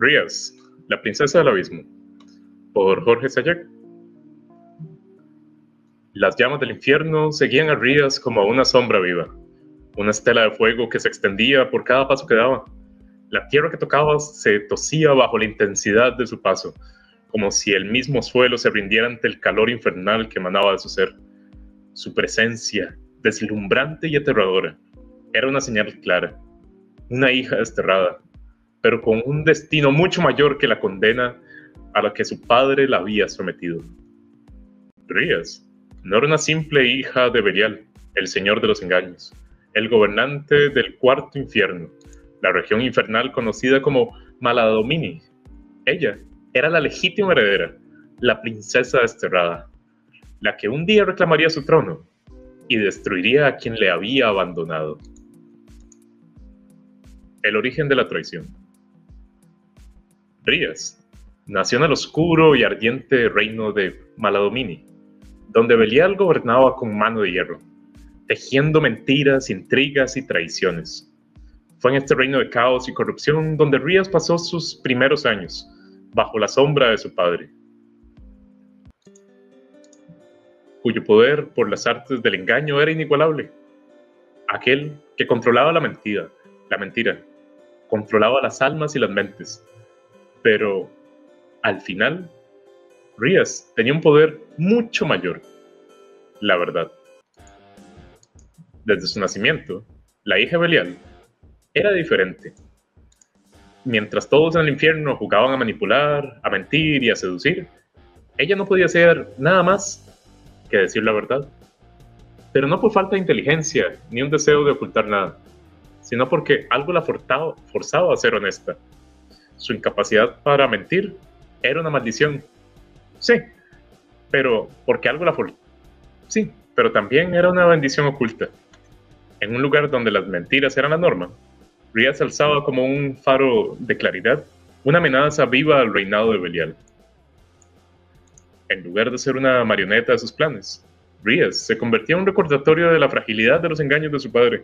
Rías, la princesa del abismo, por Jorge Sayek. Las llamas del infierno seguían a Rías como a una sombra viva, una estela de fuego que se extendía por cada paso que daba. La tierra que tocaba se tosía bajo la intensidad de su paso, como si el mismo suelo se rindiera ante el calor infernal que emanaba de su ser. Su presencia, deslumbrante y aterradora, era una señal clara, una hija desterrada, pero con un destino mucho mayor que la condena a la que su padre la había sometido. Rías no era una simple hija de Belial, el señor de los engaños, el gobernante del cuarto infierno, la región infernal conocida como Maladomini. Ella era la legítima heredera, la princesa desterrada, la que un día reclamaría su trono y destruiría a quien le había abandonado. El origen de la traición. Rías nació en el oscuro y ardiente reino de Maladomini, donde Belial gobernaba con mano de hierro, tejiendo mentiras, intrigas y traiciones. Fue en este reino de caos y corrupción donde Rías pasó sus primeros años, bajo la sombra de su padre, cuyo poder por las artes del engaño era inigualable. Aquel que controlaba la mentira, controlaba las almas y las mentes. Pero, al final, Rías tenía un poder mucho mayor: la verdad. Desde su nacimiento, la hija de Belial era diferente. Mientras todos en el infierno jugaban a manipular, a mentir y a seducir, ella no podía hacer nada más que decir la verdad. Pero no por falta de inteligencia ni un deseo de ocultar nada, sino porque algo la forzaba a ser honesta. Su incapacidad para mentir era una maldición. Sí, pero porque algo la forzaba. Sí, pero también era una bendición oculta. En un lugar donde las mentiras eran la norma, Rías se alzaba como un faro de claridad, una amenaza viva al reinado de Belial. En lugar de ser una marioneta de sus planes, Rías se convertía en un recordatorio de la fragilidad de los engaños de su padre.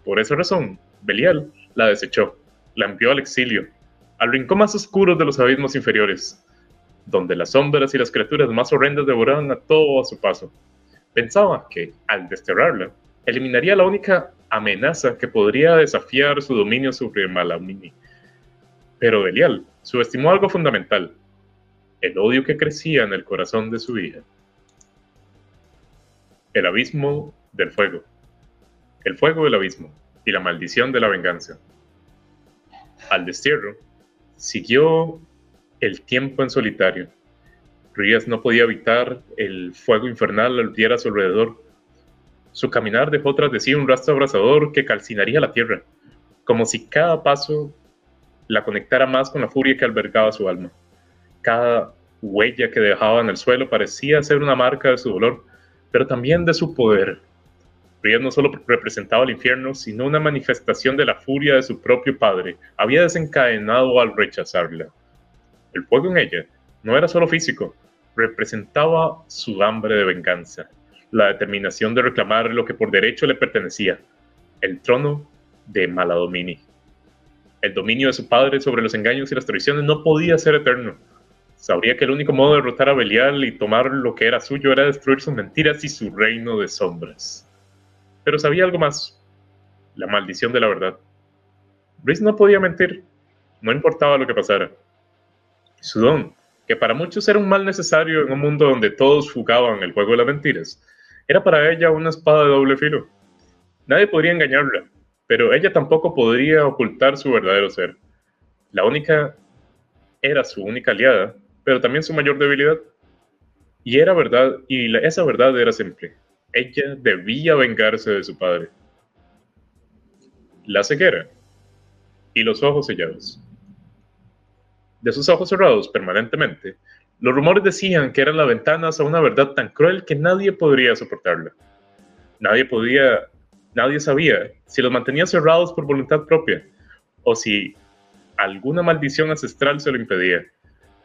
Por esa razón, Belial la desechó, la envió al exilio, al rincón más oscuro de los abismos inferiores, donde las sombras y las criaturas más horrendas devoraban a todo a su paso. Pensaba que, al desterrarla, eliminaría la única amenaza que podría desafiar su dominio sobre Maladomini. Pero Belial subestimó algo fundamental: el odio que crecía en el corazón de su hija. El abismo del fuego. El fuego del abismo y la maldición de la venganza. Al destierro, siguió el tiempo en solitario. Rías no podía evitar el fuego infernal ardiera a su alrededor. Su caminar dejó tras de sí un rastro abrasador que calcinaría la tierra, como si cada paso la conectara más con la furia que albergaba su alma. Cada huella que dejaba en el suelo parecía ser una marca de su dolor, pero también de su poder. Rías no solo representaba el infierno, sino una manifestación de la furia de su propio padre. Había desencadenado al rechazarla. El fuego en ella no era solo físico, representaba su hambre de venganza, la determinación de reclamar lo que por derecho le pertenecía: el trono de Maladomini. El dominio de su padre sobre los engaños y las traiciones no podía ser eterno. Sabría que el único modo de derrotar a Belial y tomar lo que era suyo era destruir sus mentiras y su reino de sombras. Pero sabía algo más: la maldición de la verdad. Rías no podía mentir, no importaba lo que pasara. Su don, que para muchos era un mal necesario en un mundo donde todos jugaban el juego de las mentiras, era para ella una espada de doble filo. Nadie podría engañarla, pero ella tampoco podría ocultar su verdadero ser. La única era su única aliada, pero también su mayor debilidad. Y era verdad, esa verdad era simple: ella debía vengarse de su padre. La ceguera y los ojos sellados. De sus ojos cerrados permanentemente, los rumores decían que eran las ventanas a una verdad tan cruel que nadie podría soportarla. Nadie sabía si los mantenía cerrados por voluntad propia o si alguna maldición ancestral se lo impedía.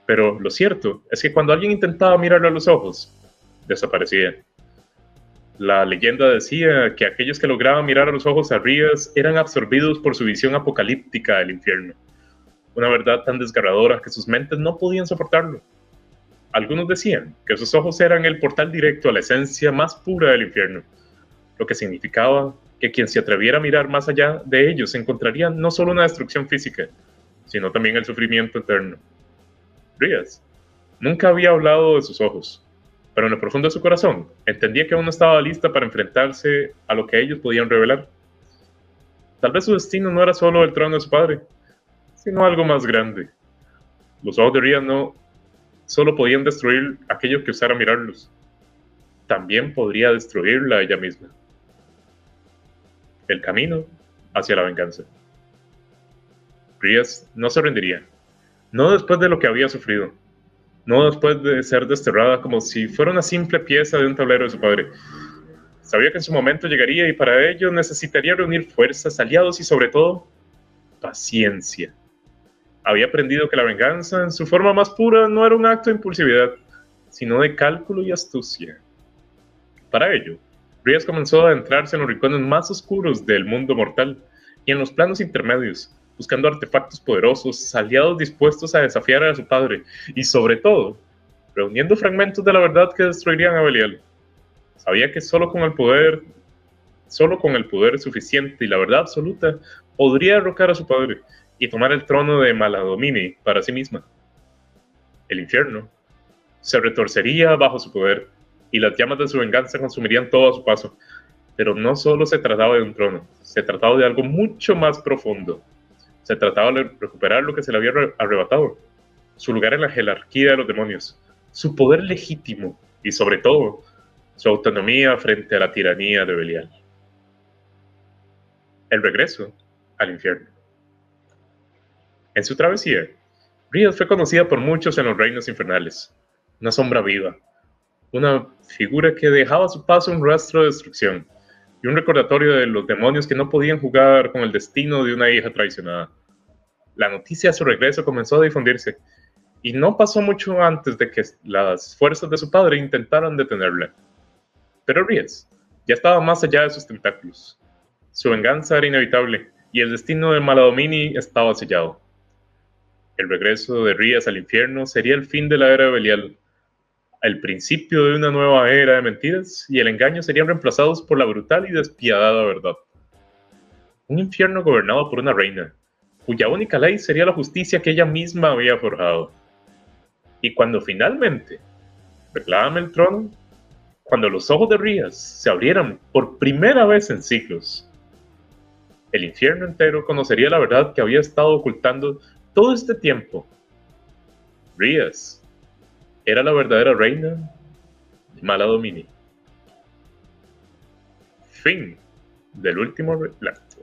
Pero lo cierto es que cuando alguien intentaba mirarle a los ojos, desaparecía. La leyenda decía que aquellos que lograban mirar a los ojos a Rías eran absorbidos por su visión apocalíptica del infierno. una verdad tan desgarradora que sus mentes no podían soportarlo. Algunos decían que sus ojos eran el portal directo a la esencia más pura del infierno, lo que significaba que quien se atreviera a mirar más allá de ellos encontraría no solo una destrucción física, sino también el sufrimiento eterno. Rías nunca había hablado de sus ojos, pero en lo profundo de su corazón entendía que aún no estaba lista para enfrentarse a lo que ellos podían revelar. Tal vez su destino no era solo el trono de su padre, sino algo más grande. Los ojos de Rías no solo podían destruir aquello que osara mirarlos, también podría destruirla ella misma. El camino hacia la venganza. Rías no se rendiría, no después de lo que había sufrido, no después de ser desterrada como si fuera una simple pieza de un tablero de su padre. Sabía que en su momento llegaría y para ello necesitaría reunir fuerzas, aliados y sobre todo, paciencia. Había aprendido que la venganza en su forma más pura no era un acto de impulsividad, sino de cálculo y astucia. Para ello, Rías comenzó a adentrarse en los rincones más oscuros del mundo mortal y en los planos intermedios, buscando artefactos poderosos, aliados dispuestos a desafiar a su padre y, sobre todo, reuniendo fragmentos de la verdad que destruirían a Belial. Sabía que solo con el poder suficiente y la verdad absoluta, podría derrocar a su padre y tomar el trono de Maladomini para sí misma. El infierno se retorcería bajo su poder y las llamas de su venganza consumirían todo a su paso. Pero no solo se trataba de un trono, se trataba de algo mucho más profundo. Se trataba de recuperar lo que se le había arrebatado, su lugar en la jerarquía de los demonios, su poder legítimo y, sobre todo, su autonomía frente a la tiranía de Belial. El regreso al infierno. En su travesía, Rías fue conocida por muchos en los reinos infernales, una sombra viva, una figura que dejaba a su paso un rastro de destrucción y un recordatorio de los demonios que no podían jugar con el destino de una hija traicionada. La noticia de su regreso comenzó a difundirse y no pasó mucho antes de que las fuerzas de su padre intentaran detenerla. Pero Rías ya estaba más allá de sus tentáculos. Su venganza era inevitable y el destino de Maladomini estaba sellado. El regreso de Rías al infierno sería el fin de la era de Belial, el principio de una nueva era de mentiras, y el engaño serían reemplazados por la brutal y despiadada verdad. Un infierno gobernado por una reina, cuya única ley sería la justicia que ella misma había forjado. Y cuando finalmente reclame el trono, cuando los ojos de Rías se abrieran por primera vez en siglos, el infierno entero conocería la verdad que había estado ocultando todo este tiempo. Rías era la verdadera reina de Maladomini. Fin del último relato.